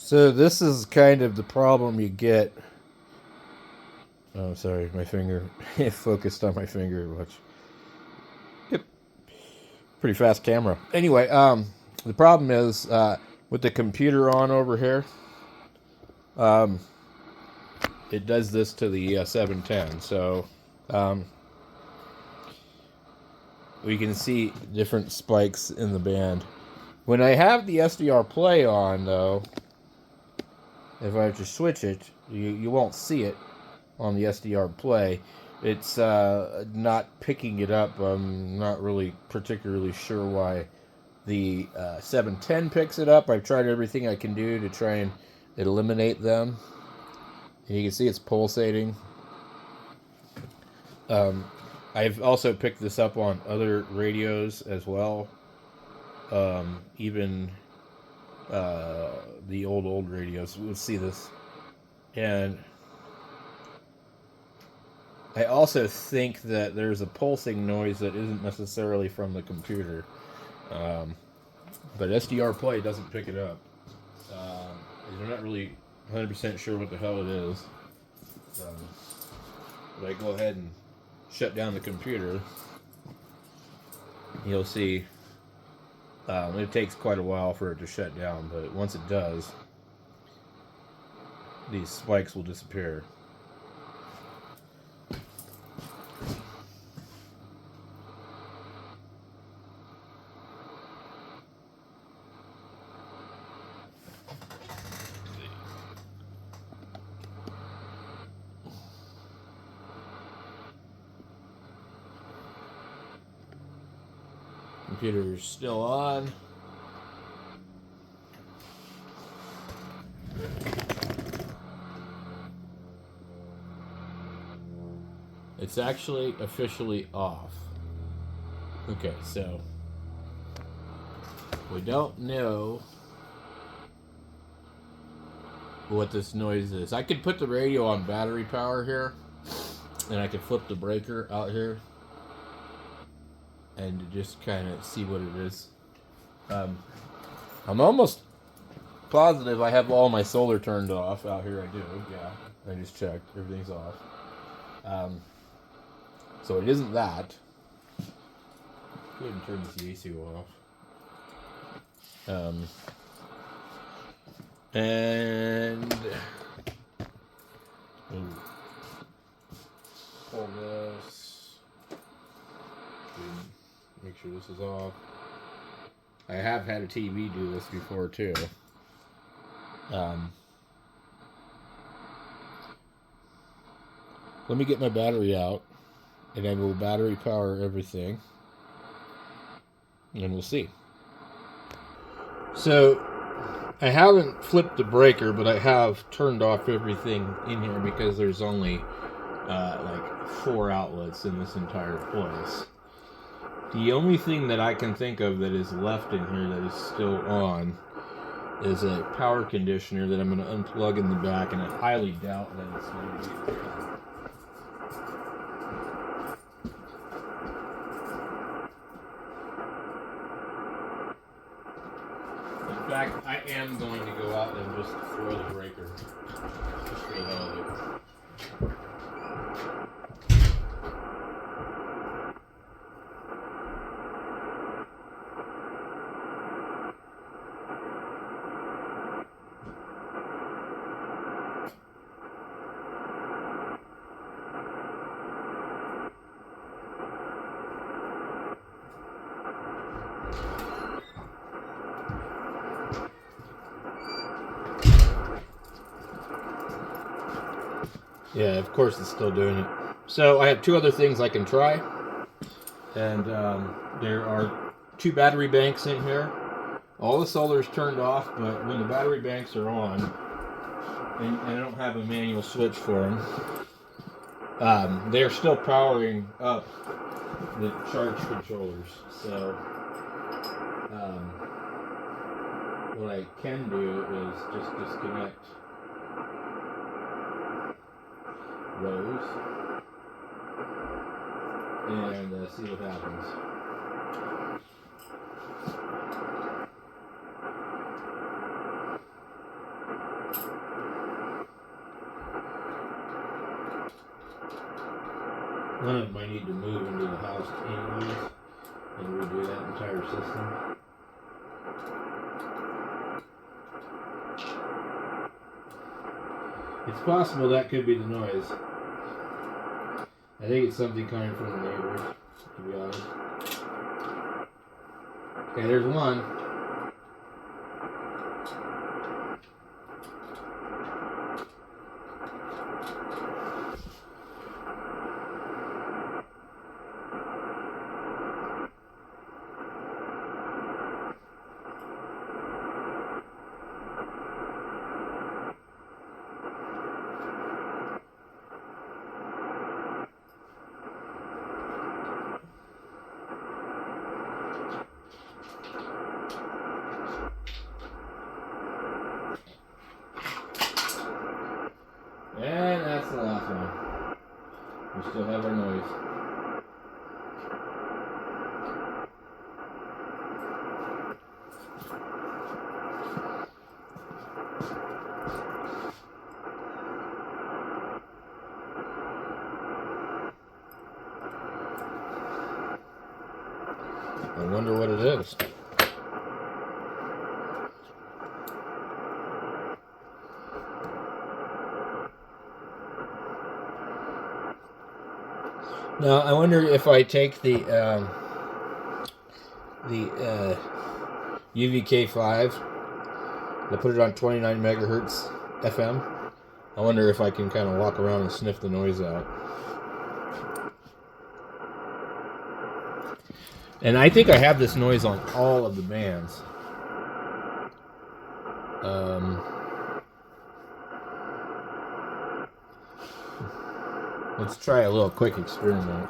So this is kind of the problem you get. Oh, sorry, my finger. It focused on my finger. Watch. Yep. Pretty fast camera. Anyway, the problem is with the computer on over here. It does this to the 710. So we can see different spikes in the band. When I have the SDR play on, though, if I just switch it, you won't see it on the SDR play. It's not picking it up. I'm not really particularly sure why. The 710 picks it up. I've tried everything I can do to try and eliminate them. And you can see it's pulsating. I've also picked this up on other radios as well. Even the old radios. We'll see this. And I also think that there's a pulsing noise that isn't necessarily from the computer. But SDR Play doesn't pick it up. I'm not really 100% sure what the hell it is. But I go ahead and shut down the computer. You'll see it takes quite a while for it to shut down, but once it does, these spikes will disappear. Computer's still on. It's actually officially off. Okay, so we don't know what this noise is. I could put the radio on battery power here, and I could flip the breaker out here and just kind of see what it is. I'm almost positive I have all my solar turned off out here. I do, yeah. I just checked. Everything's off. So it isn't that. Go ahead and turn this AC off. And pull this. Make sure this is off. I have had a TV do this before too. Let me get my battery out, and I will battery power everything, and we'll see. So I haven't flipped the breaker, but I have turned off everything in here because there's only like 4 outlets in this entire place. The only thing that I can think of that is left in here that is still on is a power conditioner that I'm going to unplug in the back, and I highly doubt that it's going to be. In fact, I am going to go out and just throw the breaker. Just for the hell of it. Yeah, of course it's still doing it. So I have 2 other things I can try. And there are 2 battery banks in here. All the solar is turned off, but when the battery banks are on, and I don't have a manual switch for them, they're still powering up the charge controllers. So what I can do is just disconnect those and see what happens. One of them might need to move into the house anyways and redo that entire system. It's possible that could be the noise. I think it's something coming from the neighbors, to be honest. Okay, there's one. And that's the last one. We still have our noise. I wonder what it is. Now, I wonder if I take the UVK5, I put it on 29 megahertz FM. I wonder if I can kind of walk around and sniff the noise out. And I think I have this noise on all of the bands. Let's try a little quick experiment.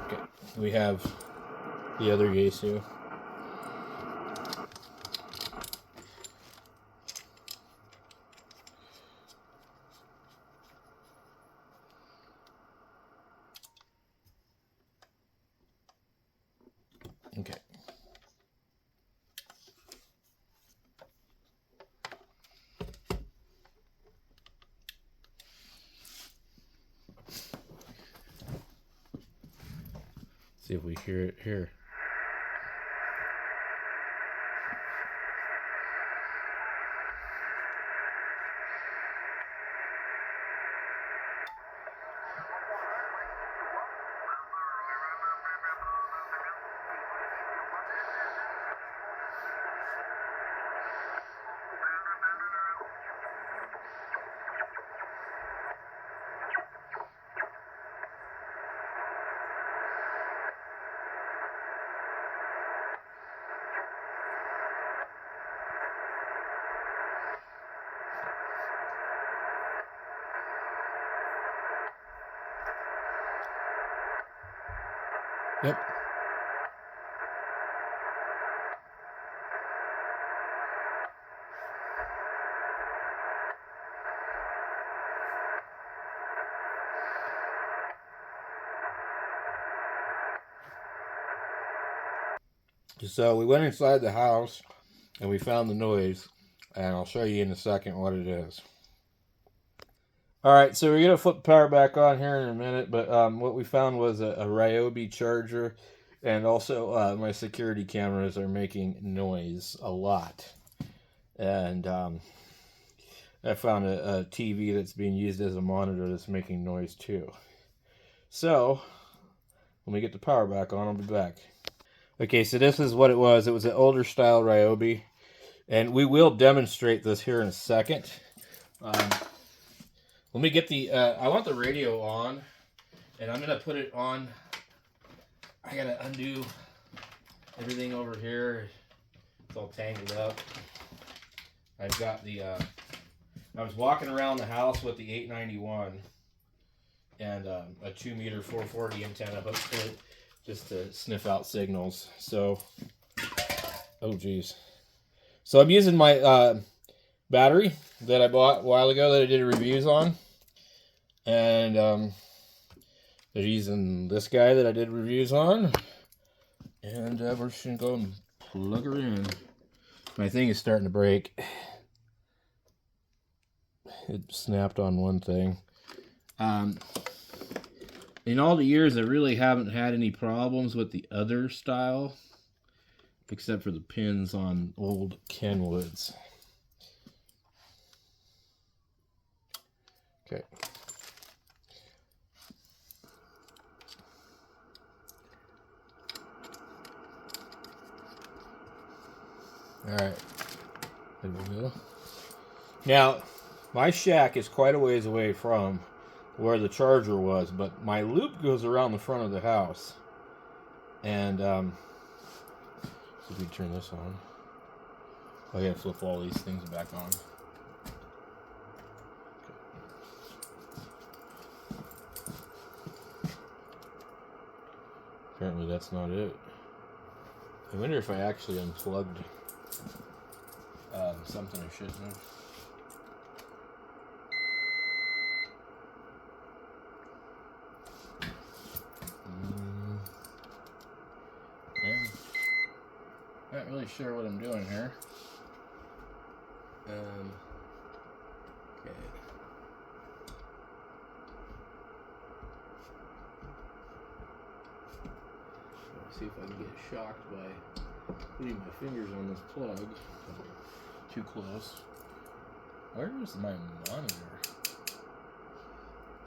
Okay, we have the other Yaesu. Okay. See if we hear it here. Yep. So we went inside the house and we found the noise, and I'll show you in a second what it is. Alright, so we're going to flip the power back on here in a minute, but what we found was a Ryobi charger, and also my security cameras are making noise a lot. And I found a TV that's being used as a monitor that's making noise too. So, when we get the power back on, I'll be back. Okay, so this is what it was. It was an older style Ryobi, and we will demonstrate this here in a second. Let me get the, I want the radio on, and I'm going to put it on. I got to undo everything over here. It's all tangled up. I've got the, I was walking around the house with the 891 and a 2-meter 440 antenna hooked to it just to sniff out signals. So, oh geez. So I'm using my battery that I bought a while ago that I did reviews on. And they're using this guy that I did reviews on. And we're just going to go and plug her in. My thing is starting to break. It snapped on one thing. In all the years, I really haven't had any problems with the other style, except for the pins on old Kenwoods. Okay. All right. There we go. Now, my shack is quite a ways away from where the charger was, but my loop goes around the front of the house. And, see if we turn this on. I gotta flip all these things back on. Apparently that's not it. I wonder if I actually unplugged something I shouldn't have. Yeah. Not really sure what I'm doing here. Okay. See if I can get shocked by putting my fingers on this plug. Too close. Where is my monitor?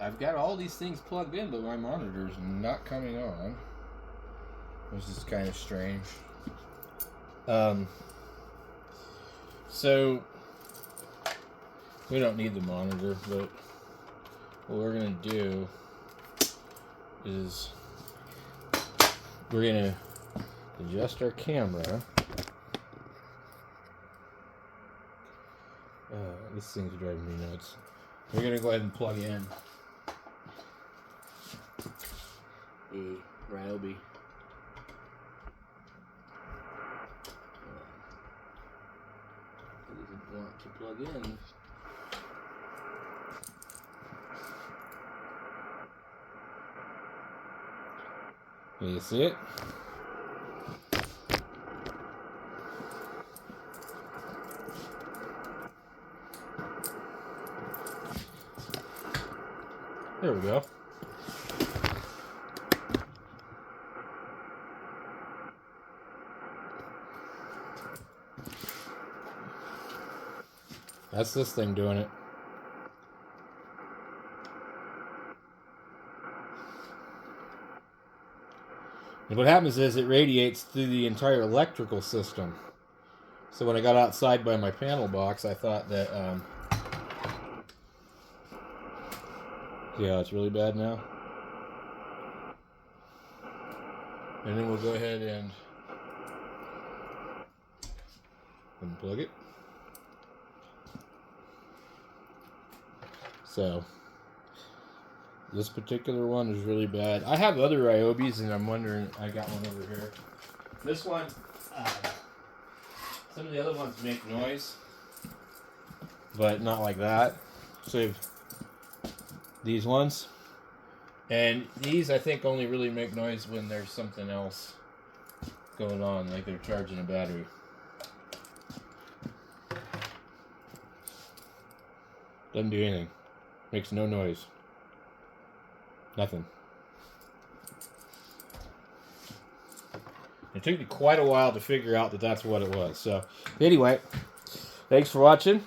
I've got all these things plugged in, but my monitor's not coming on. Which is kind of strange. So we don't need the monitor, but what we're gonna do is we're gonna adjust our camera. This thing's driving me nuts. We're gonna go ahead and plug in a Ryobi. It doesn't want to plug in. You see it? There we go. That's this thing doing it. And what happens is it radiates through the entire electrical system. So when I got outside by my panel box, I thought that, yeah, it's really bad now. And then we'll go ahead and unplug it. So this particular one is really bad. I have other Ryobis, and I'm wondering, I got one over here. This one, some of the other ones make noise, but not like that. So these ones, and these I think only really make noise when there's something else going on, like they're charging a battery. Doesn't do anything. Makes no noise. Nothing. It took me quite a while to figure out that that's what it was. So, anyway, thanks for watching.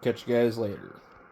Catch you guys later.